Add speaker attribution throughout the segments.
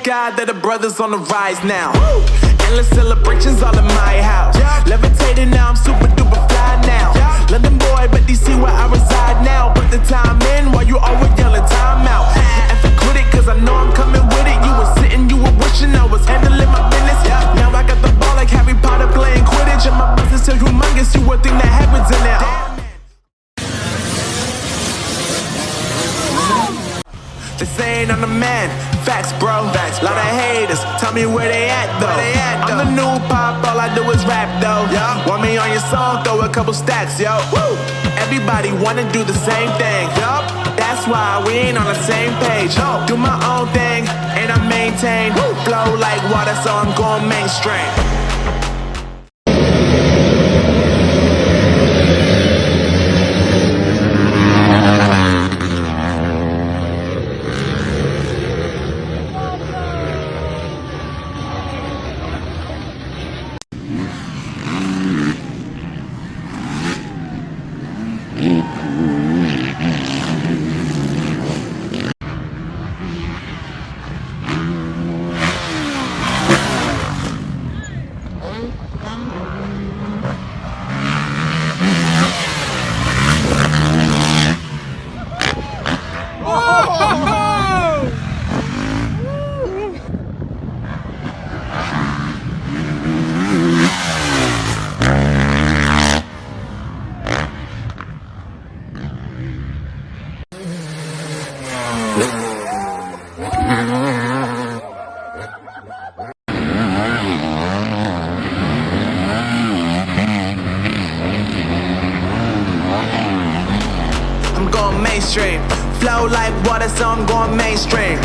Speaker 1: God that the brothers on the rise now. Endless celebrations all in my house. Levitating now, I'm super duper fly now. London boy, but DC where I reside now. Put the time in while you always yelling time out. And quit it, cause I know I'm coming with it. You were sitting, you were wishing I was handling my business. Now I got the ball like Harry Potter playing Quidditch. And my business is humongous, you would think that happens in there. They saying I'm the man, facts bro, lot of haters, tell me where they at though. I'm the new pop, all I do is rap though. Want me on your song, throw a couple stacks, yo. Woo! Everybody wanna do the same thing, yup. That's why we ain't on the same page. Do my own thing, and I maintain. Flow like water, so I'm going mainstream. Mainstream, flow like water, so I'm going mainstream.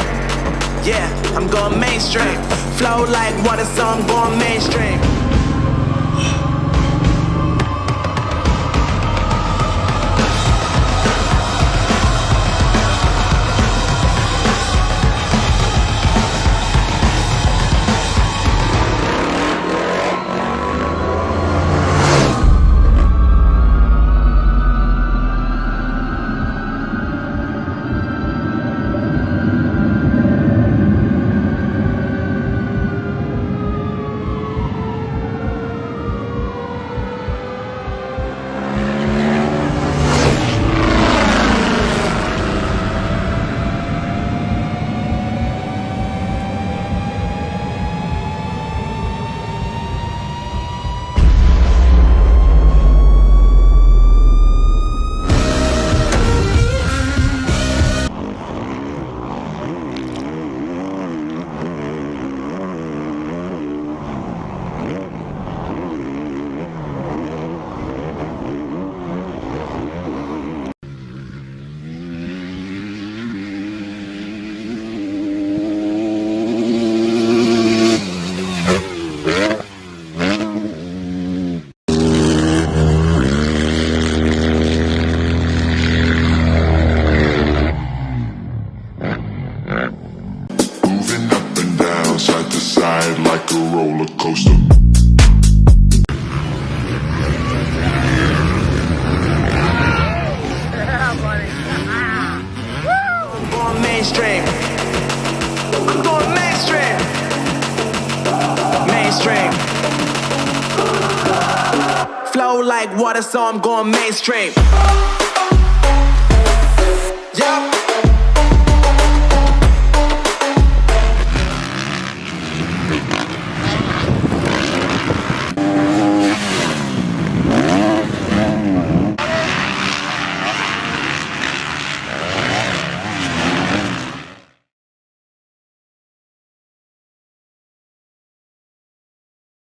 Speaker 1: Yeah, I'm going mainstream. Flow like water, so I'm going mainstream.
Speaker 2: Like a roller coaster.
Speaker 1: I'm going mainstream. I'm going mainstream. Mainstream. Flow like water, so I'm going mainstream.